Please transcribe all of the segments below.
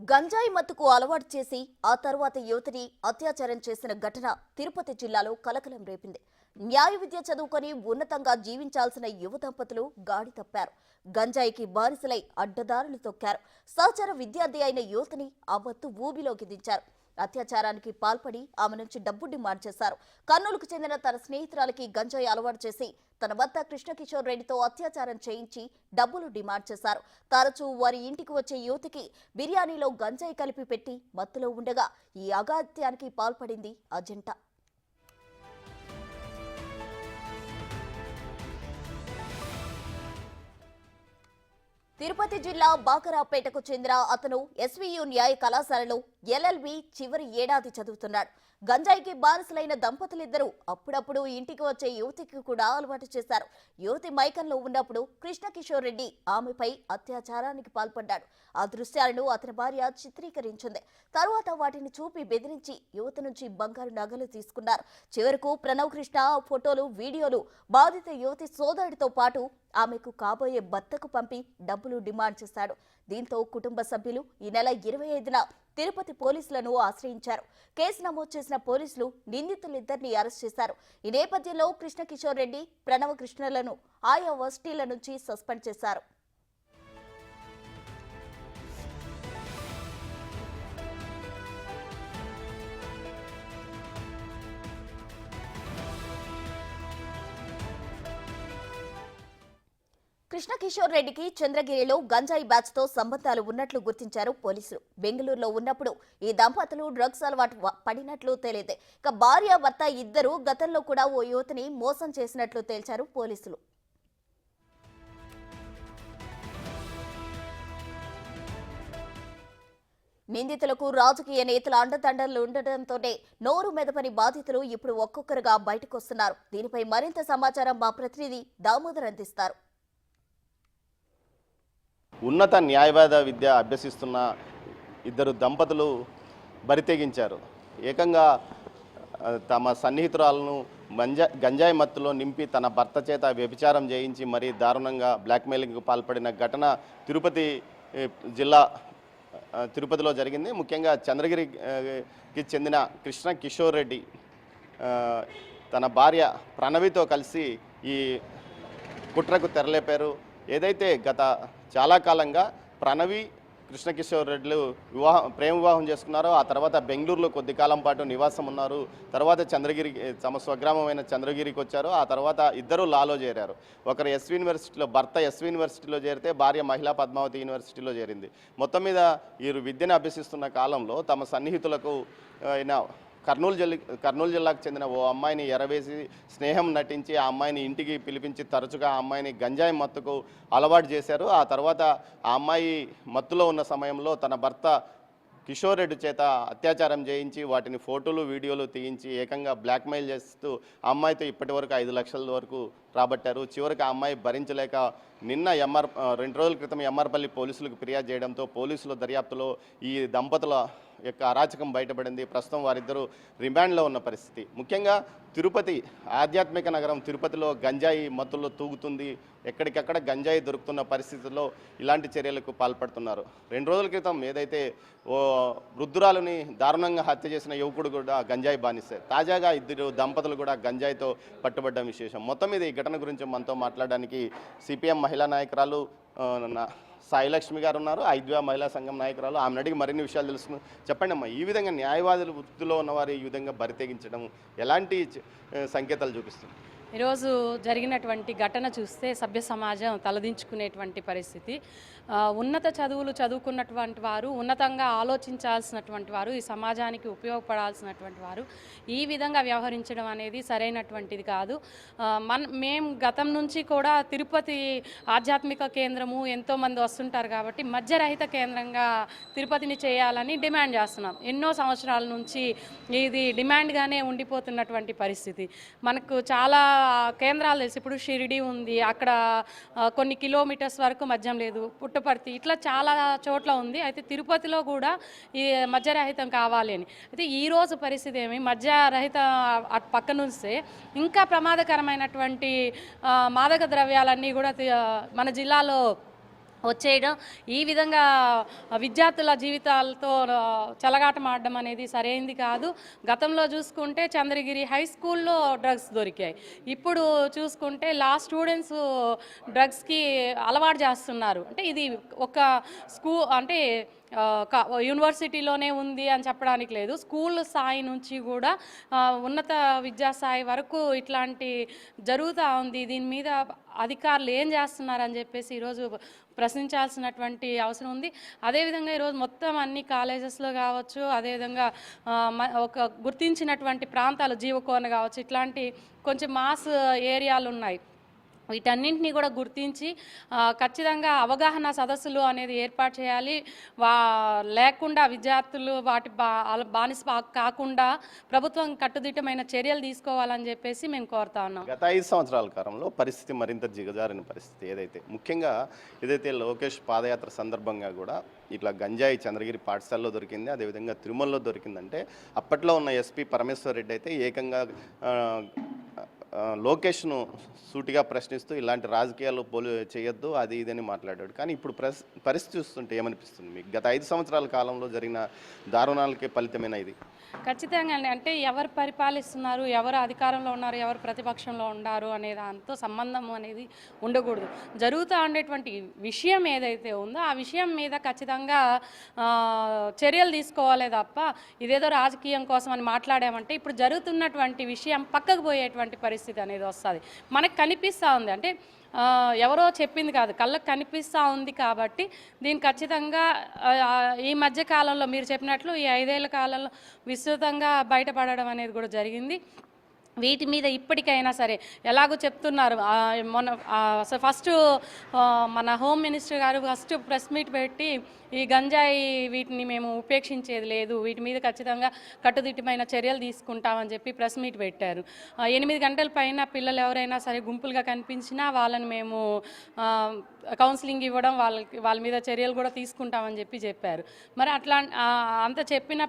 గంజాయి మత్తుకు అలవాటు చేసి ఆ తర్వాత యువతిని అత్యాచారం చేసిన ఘటన తిరుపతి జిల్లాలో కలకలం రేపింది. న్యాయ విద్య చదువుకొని ఉన్నతంగా జీవించాల్సిన యువ దంపతులు గాడి తప్పారు. గంజాయికి బానిసలై అడ్డదారులు తొక్కారు. సహచర విద్యార్థి అయిన యువతిని ఆ మత్తు ఊబిలోకి దించారు. అత్యాచారానికి పాల్పడి ఆమె నుంచి డబ్బు డిమాండ్ చేశారు. కర్నూలుకు చెందిన తన స్నేహితురాలికి గంజాయి అలవాటు చేసి తన భర్త కృష్ణకిషోర్ రెడ్డితో అత్యాచారం చేయించి డబ్బులు డిమాండ్ చేశారు. తరచూ వారి ఇంటికి వచ్చే యువతికి బిర్యానీలో గంజాయి కలిపి పెట్టి మత్తులో ఉండగా ఈ అగాత్యానికి పాల్పడింది ఆ జంట. తిరుపతి జిల్లా బాకరాపేటకు చెందిన అతను ఎస్వీయు న్యాయ కళాశాలలో ఎల్ఎల్బి చివరి ఏడాది చదువుతున్నాడు. గంజాయికి బానిసలైన దంపతులిద్దరూ అప్పుడప్పుడు ఇంటికి వచ్చే యువతికి కూడా అలవాటు చేశారు. యువతి మైకంలో ఉన్నప్పుడు కృష్ణకిషోర్ రెడ్డి ఆమెపై అత్యాచారానికి పాల్పడ్డాడు. ఆ దృశ్యాలను అతని భార్య చిత్రీకరించింది. తరువాత వాటిని చూపి బెదిరించి యువతి నుంచి బంగారు నగలు తీసుకున్నారు. చివరకు ప్రణవ్ కృష్ణ ఫోటోలు, వీడియోలు బాధిత యువతి సోదరుడితో పాటు ఆమెకు కాబోయే భర్తకు పంపి డబ్బులు డిమాండ్ చేశాడు. దీంతో కుటుంబ సభ్యులు ఈ నెల 25న తిరుపతి పోలీసులను ఆశ్రయించారు. కేసు నమోదు చేసిన పోలీసులు నిందితులిద్దరిని అరెస్ట్ చేశారు. ఈ నేపథ్యంలో కృష్ణకిషోర్ రెడ్డి, ప్రణవ కృష్ణలను ఆయా వర్సిటీల నుంచి సస్పెండ్ చేశారు. కృష్ణకిషోర్ రెడ్డికి చంద్రగిరిలో గంజాయి బ్యాచ్ తో సంబంధాలు ఉన్నట్లు గుర్తించారు పోలీసులు. బెంగళూరులో ఉన్నప్పుడు ఈ దంపతులు డ్రగ్స్ అలవాటు పడినట్లు తేలింది. ఇక భార్య భర్త ఇద్దరు గతంలో కూడా ఓ యువతిని మోసం చేసినట్లు తేల్చారు పోలీసులు. నిందితులకు రాజకీయ నేతల అండదండలు ఉండటంతోనే నోరు మెదపని బాధితులు ఇప్పుడు ఒక్కొక్కరుగా బయటకొస్తున్నారు. దీనిపై మరింత సమాచారం మా ప్రతినిధి దామోదర్ అందిస్తారు. ఉన్నత న్యాయవాద విద్య అభ్యసిస్తున్న ఇద్దరు దంపతులు బరితెగించారు. ఏకంగా తమ సన్నిహితురాలను గంజాయి మత్తులో నింపి తన భర్త చేత వ్యభిచారం చేయించి మరీ దారుణంగా బ్లాక్మెయిలింగ్కు పాల్పడిన ఘటన తిరుపతిలో జరిగింది. ముఖ్యంగా చంద్రగిరికి చెందిన కృష్ణకిషోర్ రెడ్డి తన భార్య ప్రణవితో కలిసి ఈ కుట్రకు తెరలేపారు. ఏదైతే గత చాలా కాలంగా ప్రణవి కృష్ణకిషోర్ రెడ్డిలు ప్రేమ వివాహం చేసుకున్నారో ఆ తర్వాత బెంగళూరులో కొద్ది కాలం పాటు నివాసం ఉన్నారు. తర్వాత తమ స్వగ్రామమైన చంద్రగిరికి వచ్చారు. ఆ తర్వాత ఇద్దరు లాలో చేరారు. ఒకరు భర్త ఎస్వి యూనివర్సిటీలో చేరితే భార్య మహిళా పద్మావతి యూనివర్సిటీలో చేరింది. మొత్తం మీద వీరు విద్యను అభ్యసిస్తున్న కాలంలో తమ సన్నిహితులకు కర్నూలు జిల్లాకు చెందిన ఓ అమ్మాయిని ఎరవేసి స్నేహం నటించి ఆ అమ్మాయిని ఇంటికి పిలిపించి తరచుగా ఆ అమ్మాయిని గంజాయి మత్తుకు అలవాటు చేశారు. ఆ తర్వాత ఆ అమ్మాయి మత్తులో ఉన్న సమయంలో తన భర్త కిషోర్ రెడ్డి చేత అత్యాచారం చేయించి వాటిని ఫోటోలు, వీడియోలు తీయించి ఏకంగా బ్లాక్మెయిల్ చేస్తూ ఆ అమ్మాయితో ఇప్పటి వరకు 5 లక్షల వరకు రాబట్టారు. చివరికి ఆ అమ్మాయి భరించలేక నిన్న 2 రోజుల క్రితం ఎమ్మార్పల్లి పోలీసులకు ఫిర్యాదు చేయడంతో పోలీసుల దర్యాప్తులో ఈ దంపతుల యొక్క అరాచకం బయటపడింది. ప్రస్తుతం వారిద్దరూ రిమాండ్లో ఉన్న పరిస్థితి. ముఖ్యంగా తిరుపతి ఆధ్యాత్మిక నగరం తిరుపతిలో గంజాయి మత్తులో తూగుతుంది. ఎక్కడికక్కడ గంజాయి దొరుకుతున్న పరిస్థితుల్లో ఇలాంటి చర్యలకు పాల్పడుతున్నారు. 2 రోజుల క్రితం ఏదైతే ఓ వృద్ధురాలని దారుణంగా హత్య చేసిన యువకుడు కూడా గంజాయి బానిసే. తాజాగా ఇద్దరు దంపతులు కూడా గంజాయితో పట్టుబడ్డం విశేషం. మొత్తం మీద ఈ ఘటన గురించి మనతో మాట్లాడడానికి సిపిఎం మహిళా నాయకురాలు సాయిలక్ష్మి గారు ఉన్నారు. ఐద్వా మహిళా సంఘం నాయకురాలు. ఆమెను అడిగి మరిన్ని విషయాలు తెలుసుకుని చెప్పండి అమ్మా, ఈ విధంగా న్యాయవాదులు వృత్తిలో ఉన్నవారు ఈ విధంగా బరితెగించడం ఎలాంటి సంకేతాలు చూపిస్తుంది? ఈరోజు జరిగినటువంటి ఘటన చూస్తే సభ్య సమాజం తలదించుకునేటువంటి పరిస్థితి. ఉన్నత చదువులు చదువుకున్నటువంటి వారు, ఉన్నతంగా ఆలోచించాల్సినటువంటి వారు, ఈ సమాజానికి ఉపయోగపడాల్సినటువంటి వారు ఈ విధంగా వ్యవహరించడం అనేది సరైనటువంటిది కాదు. మేము గతం నుంచి కూడా తిరుపతి ఆధ్యాత్మిక కేంద్రము ఎంతోమంది వస్తుంటారు కాబట్టి మద్యరహిత కేంద్రంగా తిరుపతిని చేయాలని డిమాండ్ చేస్తున్నాం. ఎన్నో సంవత్సరాల నుంచి ఇది డిమాండ్గానే ఉండిపోతున్నటువంటి పరిస్థితి. మనకు చాలా కేంద్రాలు తెలుసు. ఇప్పుడు షిరిడి ఉంది, అక్కడ కొన్ని కిలోమీటర్స్ వరకు మద్యం లేదు. పుట్టపర్తి ఇట్లా చాలా చోట్ల ఉంది. అయితే తిరుపతిలో కూడా ఈ మద్యరహితం కావాలి అని. అయితే ఈరోజు పరిస్థితి ఏమి, మద్యరహిత అటు పక్క నుంచే ఇంకా ప్రమాదకరమైనటువంటి మాదక ద్రవ్యాలన్నీ కూడా మన జిల్లాలో వచ్చేయడం, ఈ విధంగా విద్యార్థుల జీవితాలతో చెలగాటమాడడం అనేది సరైంది కాదు. గతంలో చూసుకుంటే చంద్రగిరి హై స్కూల్లో డ్రగ్స్ దొరికాయి. ఇప్పుడు చూసుకుంటే స్టూడెంట్స్ డ్రగ్స్కి అలవాటు చేస్తున్నారు. అంటే ఇది ఒక అంటే యూనివర్సిటీలోనే ఉంది అని చెప్పడానికి లేదు. స్కూల్ స్థాయి నుంచి కూడా ఉన్నత విద్యాస్థాయి వరకు ఇట్లాంటి జరుగుతూ ఉంది. దీని మీద అధికారులు ఏం చేస్తున్నారని చెప్పేసి ఈరోజు ప్రశ్నించాల్సినటువంటి అవసరం ఉంది. అదేవిధంగా ఈరోజు మొత్తం అన్ని కాలేజెస్లో కావచ్చు, అదేవిధంగా ఒక గుర్తించినటువంటి ప్రాంతాలు జీవకోన కావచ్చు, ఇట్లాంటి కొంచెం మాస్ ఏరియాలు ఉన్నాయి. వీటన్నింటినీ కూడా గుర్తించి ఖచ్చితంగా అవగాహన సదస్సులు అనేది ఏర్పాటు చేయాలి. లేకుండా విద్యార్థులు వాటి బానిస కాకుండా ప్రభుత్వం కట్టుదిట్టమైన చర్యలు తీసుకోవాలని చెప్పేసి మేము కోరుతా ఉన్నాం. గత 5 సంవత్సరాల కాలంలో పరిస్థితి మరింత దిగజారిన పరిస్థితి. ఏదైతే ఏదైతే లోకేష్ పాదయాత్ర సందర్భంగా కూడా ఇట్లా గంజాయి చంద్రగిరి పాఠశాలలో దొరికింది, అదేవిధంగా తిరుమలలో దొరికిందంటే అప్పట్లో ఉన్న ఎస్పీ పరమేశ్వర్ రెడ్డి అయితే ఏకంగా లోకేష్ను సూటిగా ప్రశ్నిస్తూ ఇలాంటి రాజకీయాలు చేయొద్దు అది ఇదని మాట్లాడాడు. కానీ ఇప్పుడు పరిస్థితి చూస్తుంటే ఏమనిపిస్తుంది మీకు? గత 5 సంవత్సరాల కాలంలో జరిగిన దారుణాలకే ఫలితమైన ఇది. ఖచ్చితంగా అండి. అంటే ఎవరు పరిపాలిస్తున్నారు, ఎవరు అధికారంలో ఉన్నారు, ఎవరు ప్రతిపక్షంలో ఉన్నారు అనే దాంతో సంబంధం అనేది ఉండకూడదు. జరుగుతూ ఉండేటువంటి విషయం ఏదైతే ఉందో ఆ విషయం మీద ఖచ్చితంగా చర్యలు తీసుకోవాలే తప్ప ఇదేదో రాజకీయం కోసం అని మాట్లాడామంటే ఇప్పుడు జరుగుతున్నటువంటి విషయం పక్కకు పోయేటువంటి పరిస్థితి అనేది వస్తుంది. మనకు కనిపిస్తూ ఉంది. అంటే ఎవరో చెప్పింది కాదు, కళ్ళకు కనిపిస్తూ ఉంది. కాబట్టి దీన్ని ఖచ్చితంగా ఈ మధ్య కాలంలో మీరు చెప్పినట్లు ఈ 5 ఏళ్ల కాలంలో విస్తృతంగా బయటపడడం అనేది కూడా జరిగింది. వీటి మీద ఇప్పటికైనా సరే ఎలాగో చెప్తున్నారు. ఫస్ట్ మన హోమ్ మినిస్టర్ గారు ఫస్ట్ ప్రెస్ మీట్ పెట్టి ఈ గంజాయి వీటిని మేము ఉపేక్షించేది లేదు, వీటి మీద ఖచ్చితంగా కట్టుదిట్టమైన చర్యలు తీసుకుంటామని చెప్పి ప్రెస్ మీట్ పెట్టారు. 8 గంటల పైన పిల్లలు ఎవరైనా సరే గుంపులుగా కనిపించినా వాళ్ళని మేము కౌన్సిలింగ్ ఇవ్వడం, వాళ్ళ మీద చర్యలు కూడా తీసుకుంటామని చెప్పారు. మరి అట్లా అంత చెప్పిన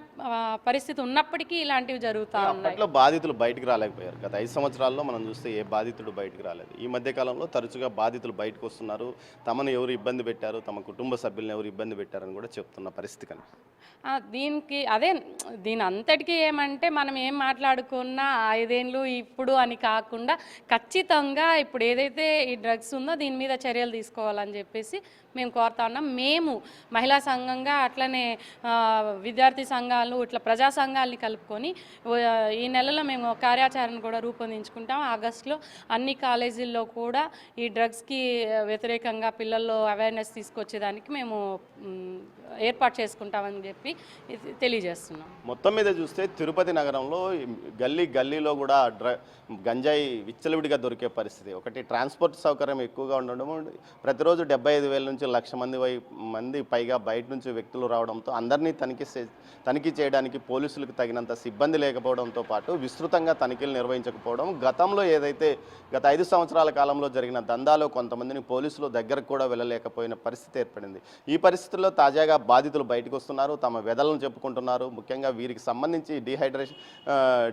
పరిస్థితి ఉన్నప్పటికీ ఇలాంటివి జరుగుతూ ఉన్నాయి. బాధితులు బయటకు రాలేకపోయారు. గత 5 సంవత్సరాల్లో మనం చూస్తే ఏ బాధితుడు బయటకు రాలేదు. ఈ మధ్యకాలంలో తరచుగా బాధితులు బయటకు వస్తున్నారు. తమను ఎవరు ఇబ్బంది పెట్టారు, తమ కుటుంబ సభ్యులను ఎవరు ఇబ్బంది పెట్టారని కూడా చెప్తున్న పరిస్థితి కానీ దీని అంతటికీ ఏమంటే మనం ఏం మాట్లాడుకున్నా 5 ఏళ్ళు ఇప్పుడు అని కాకుండా ఖచ్చితంగా ఇప్పుడు ఏదైతే ఈ డ్రగ్స్ ఉందో దీని మీద చర్యలు తీసుకోవాలని చెప్పేసి మేము కోరుతా ఉన్నాం. మేము మహిళా సంఘంగా అట్లనే విద్యార్థి సంఘాలు ఇట్లా ప్రజా సంఘాలని కలుపుకొని ఈ నెలలో మేము కార్యాచరణ కూడా రూపొందించుకుంటాం. ఆగస్టులో అన్ని కాలేజీల్లో కూడా ఈ డ్రగ్స్కి వ్యతిరేకంగా పిల్లల్లో అవేర్నెస్ తీసుకొచ్చేదానికి మేము ఏర్పాటు చేసుకుంటామని చెప్పి తెలియజేస్తున్నాం. మొత్తం మీద చూస్తే తిరుపతి నగరంలో గల్లీలో కూడా గంజాయి విచ్చలవిడిగా దొరికే పరిస్థితి. ఒకటి ట్రాన్స్పోర్ట్ సౌకర్యం ఎక్కువగా ఉండడం, ప్రతిరోజు 75,000 నుంచి 1,00,000 మంది పైగా బయట నుంచి వ్యక్తులు రావడంతో అందరినీ తనిఖీ చేయడానికి పోలీసులకు తగినంత సిబ్బంది లేకపోవడంతో పాటు విస్తృతంగా తనిఖీలు నిర్వహించకపోవడం, గతంలో ఏదైతే గత 5 సంవత్సరాల కాలంలో జరిగిన దందాలో కొంతమందిని పోలీసులు దగ్గరకు కూడా వెళ్ళలేకపోయిన పరిస్థితి ఏర్పడింది. ఈ పరిస్థితుల్లో తాజాగా బాధితులు బయటకు వస్తున్నారు, తమ వెదలను చెప్పుకుంటున్నారు. ముఖ్యంగా వీరికి సంబంధించి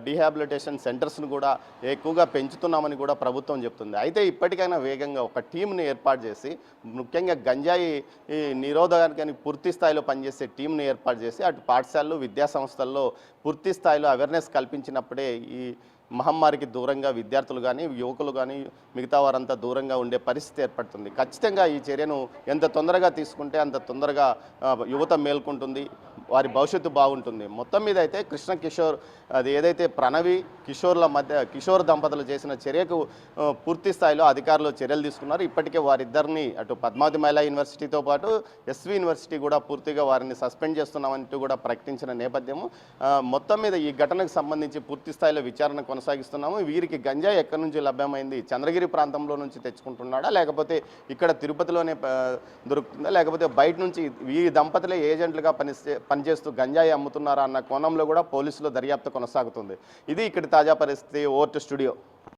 డీహాబిలిటేషన్ సెంటర్స్ను కూడా ఎక్కువగా పెంచుతున్నామని కూడా ప్రభుత్వం చెప్తుంది. అయితే ఇప్పటికైనా వేగంగా ఒక టీంని ఏర్పాటు చేసి ముఖ్యంగా గంజాయి నిరోధకానికి పూర్తి స్థాయిలో పనిచేసే టీంని ఏర్పాటు చేసి అటు పాఠశాలలు విద్యా సంస్థల్లో పూర్తి స్థాయిలో అవేర్నెస్ కల్పించినప్పుడే ఈ మహమ్మారికి దూరంగా విద్యార్థులు కానీ యువకులు కానీ మిగతా వారంతా దూరంగా ఉండే పరిస్థితి ఏర్పడుతుంది. ఖచ్చితంగా ఈ చర్యను ఎంత తొందరగా తీసుకుంటే అంత తొందరగా యువత మేల్కొంటుంది, వారి భవిష్యత్తు బాగుంటుంది. మొత్తం మీద అయితే కృష్ణ కిషోర్ అది ఏదైతే ప్రణవి కిషోర్ దంపతులు చేసిన చర్యకు పూర్తి స్థాయిలో అధికారులు చర్యలు తీసుకున్నారు. ఇప్పటికే వారిద్దరిని అటు పద్మావతి మహిళా యూనివర్సిటీతో పాటు ఎస్వి యూనివర్సిటీ కూడా పూర్తిగా వారిని సస్పెండ్ చేస్తున్నామంటూ కూడా ప్రకటించిన నేపథ్యము. మొత్తం మీద ఈ ఘటనకు సంబంధించి పూర్తి స్థాయిలో విచారణ కొనసాగిస్తున్నాము. వీరికి గంజాయి ఎక్కడి నుంచి లభ్యమైంది, చంద్రగిరి ప్రాంతంలో నుంచి తెచ్చుకుంటున్నాడా, లేకపోతే ఇక్కడ తిరుపతిలోనే దొరుకుతుందా, లేకపోతే బయట నుంచి ఈ దంపతులే ఏజెంట్లుగా పనిచేస్తూ గంజాయి అమ్ముతున్నారా అన్న కోణంలో కూడా పోలీసులు దర్యాప్తు కొనసాగుతుంది. ఇది ఇక్కడ తాజా పరిస్థితి. Over to studio.